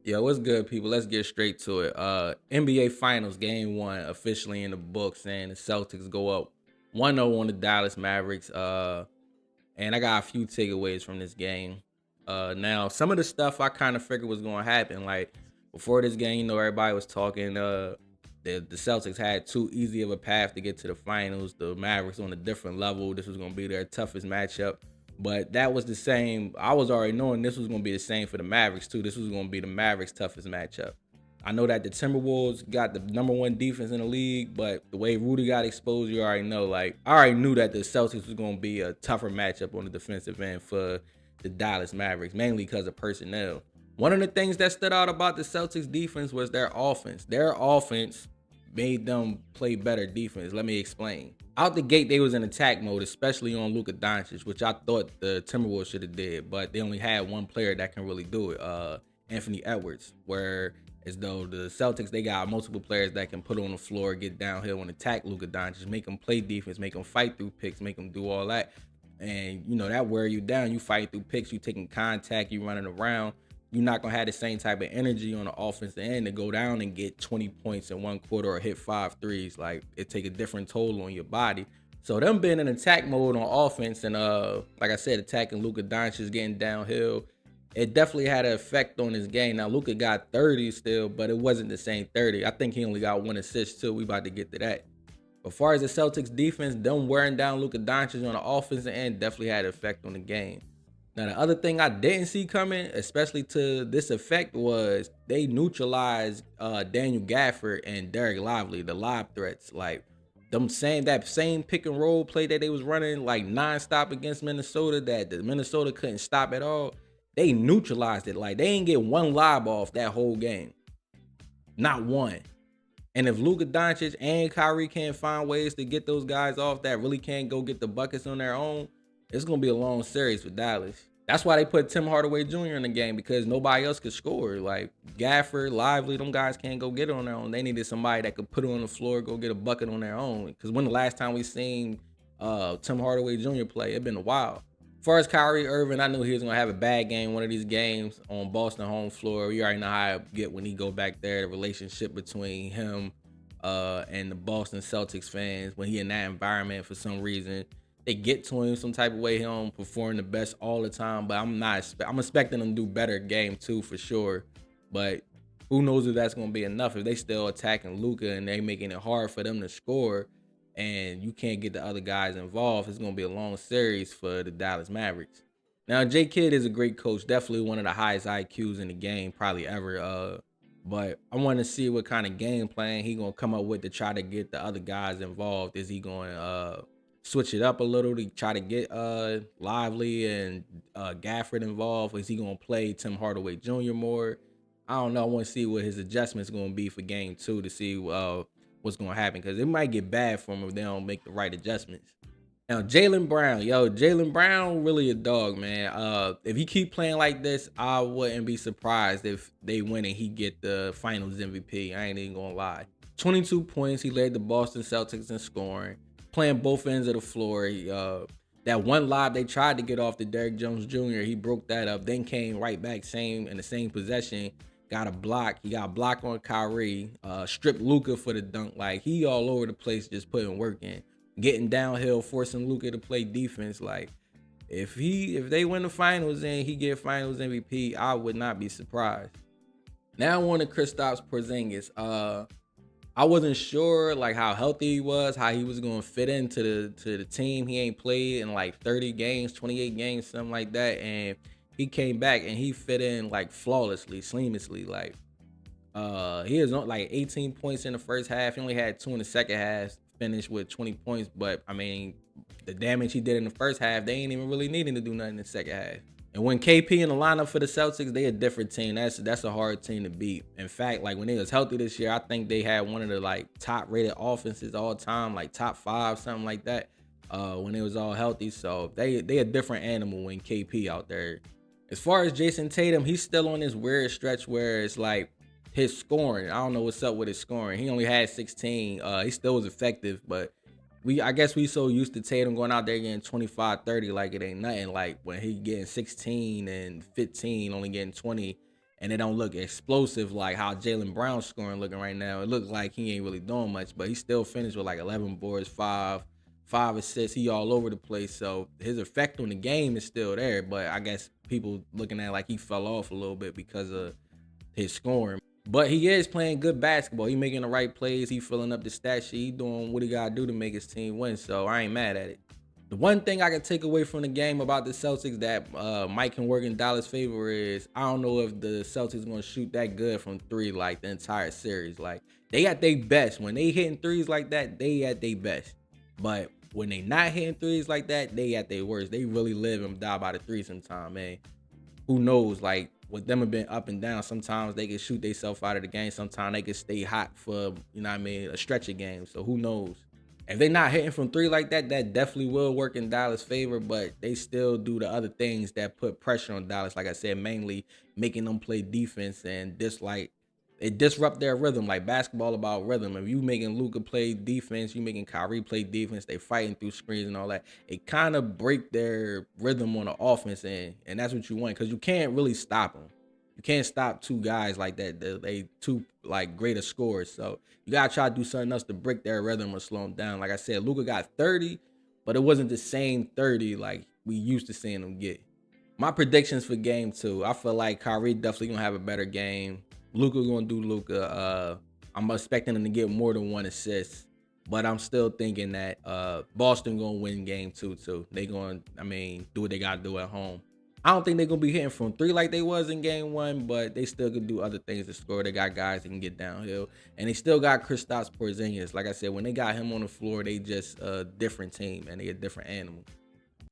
Yo, what's good, people? Let's get straight to it. NBA Finals Game 1 officially in the books, and the Celtics go up 1-0 on the Dallas Mavericks. And I got a few takeaways from this game. Now, some of the stuff I kind of figured was going to happen. Like, before this game, everybody was talking the Celtics had too easy of a path to get to the finals. The Mavericks on a different level. This was going to be their toughest matchup. But that was the same. I was already knowing this was going to be the same for the Mavericks, too. This was going to be the Mavericks' toughest matchup. I know that the Timberwolves got the #1 defense in the league, but the way Rudy got exposed, you already know. Like, I already knew that the Celtics was going to be a tougher matchup on the defensive end for the Dallas Mavericks, mainly because of personnel. One of the things that stood out about the Celtics defense was their offense. Their offense made them play better defense. Let me explain. Out the gate, they was in attack mode, especially on Luka Doncic, which I thought the Timberwolves should have did, but they only had one player that can really do it, Anthony Edwards, where as though the Celtics, they got multiple players that can put on the floor, get downhill and attack Luka Doncic, make him play defense, make him fight through picks, make him do all that. And, that wear you down. You fight through picks, you taking contact, you running around. You're not going to have the same type of energy on the offensive end to go down and get 20 points in one quarter or hit 5 threes. Like, it take a different toll on your body. So them being in attack mode on offense and, like I said, attacking Luka Doncic, getting downhill, it definitely had an effect on his game. Now, Luka got 30 still, but it wasn't the same 30. I think he only got 1 assist too. We about to get to that. As far as the Celtics defense, them wearing down Luka Doncic on the offensive end definitely had an effect on the game. Now, the other thing I didn't see coming, especially to this effect, was they neutralized Daniel Gafford and Derek Lively, the lob threats. Like, that same pick and roll play that they was running like nonstop against Minnesota that the Minnesota couldn't stop at all. They neutralized it. Like, they ain't get one lob off that whole game. Not one. And if Luka Doncic and Kyrie can't find ways to get those guys off that really can't go get the buckets on their own, it's going to be a long series for Dallas. That's why they put Tim Hardaway Jr. in the game, because nobody else could score. Like, Gafford, Lively, them guys can't go get it on their own. They needed somebody that could put it on the floor, go get a bucket on their own. Because when the last time we seen Tim Hardaway Jr. play, it been a while. As far as Kyrie Irving, I knew he was going to have a bad game one of these games on Boston home floor. You already know how I get when he go back there, the relationship between him and the Boston Celtics fans. When he in that environment for some reason, they get to him some type of way. He don't perform the best all the time, but I'm expecting him to do better game 2 for sure. But who knows if that's going to be enough if they still attacking Luka and they making it hard for them to score, and you can't get the other guys involved. It's going to be a long series for the Dallas Mavericks. Now, Kidd is a great coach, definitely one of the highest IQs in the game, probably ever. But I want to see what kind of game plan he going to come up with to try to get the other guys involved. Is he going to switch it up a little to try to get Lively and Gafford involved? Is he going to play Tim Hardaway Jr. more? I don't know. I want to see what his adjustments going to be for game 2 to see what's going to happen, because it might get bad for him if they don't make the right adjustments. Now, Jaylen Brown really a dog, man. If he keep playing like this, I wouldn't be surprised if they win and he get the Finals MVP. I ain't even gonna lie. 22 points. He led the Boston Celtics in scoring, playing both ends of the floor. That one lob they tried to get off to Derrick Jones Jr., he broke that up, then came right back in the same possession, got a block. He got a block on Kyrie, stripped Luka for the dunk. Like, he all over the place just putting work in, getting downhill, forcing Luka to play defense. Like, if they win the finals and he get Finals MVP, I would not be surprised. Now on to Kristaps Porzingis. I wasn't sure like how healthy he was, how he was going to fit into the team. He ain't played in like 30 games, 28 games, something like that, and he came back and he fit in like flawlessly, seamlessly. Like, he was on like 18 points in the first half. He only had 2 in the second half, finished with 20 points. But I mean, the damage he did in the first half, they ain't even really needing to do nothing in the second half. And when KP in the lineup for the Celtics, they a different team. That's a hard team to beat. In fact, like when they was healthy this year, I think they had one of the like top rated offenses all time, like top 5, something like that, when they was all healthy. So they a different animal when KP out there. As far as Jayson Tatum, he's still on this weird stretch where it's like his scoring, I don't know what's up with his scoring. He only had 16. He still was effective, but I guess we so used to Tatum going out there getting 25, 30 like it ain't nothing. Like when he getting 16 and 15, only getting 20, and it don't look explosive like how Jaylen Brown's scoring looking right now. It looks like he ain't really doing much, but he still finished with like 11 boards, five assists. He all over the place, so his effect on the game is still there. But I guess people looking at it like he fell off a little bit because of his scoring. But he is playing good basketball. He making the right plays. He filling up the stat sheet. He doing what he gotta do to make his team win. So I ain't mad at it. The one thing I can take away from the game about the Celtics that might can work in Dallas' favor is I don't know if the Celtics gonna shoot that good from three like the entire series. Like they at their best when they hitting threes like that. They at their best, but when they not hitting threes like that, they at their worst. They really live and die by the three sometimes, man. Who knows? Like with them have been up and down. Sometimes they can shoot themselves out of the game. Sometimes they can stay hot for a stretch of games. So who knows? If they not hitting from three like that, that definitely will work in Dallas' favor, but they still do the other things that put pressure on Dallas. Like I said, mainly making them play defense and it disrupt their rhythm. Like basketball about rhythm. If you making Luka play defense, you making Kyrie play defense, they fighting through screens and all that. It kind of break their rhythm on the offense end, and that's what you want because you can't really stop them. You can't stop two guys like that. They two like greater scorers. So you gotta try to do something else to break their rhythm or slow them down. Like I said, Luka got 30, but it wasn't the same 30 like we used to seeing him get. My predictions for game 2. I feel like Kyrie definitely gonna have a better game. Luka gonna do Luka. I'm expecting him to get more than 1 assist, but I'm still thinking that Boston gonna win game 2 too. They gonna, do what they gotta do at home. I don't think they're gonna be hitting from three like they was in game 1, but they still could do other things to score. They got guys that can get downhill, and they still got Kristaps Porzingis. Like I said, when they got him on the floor, they just a different team and they a different animal.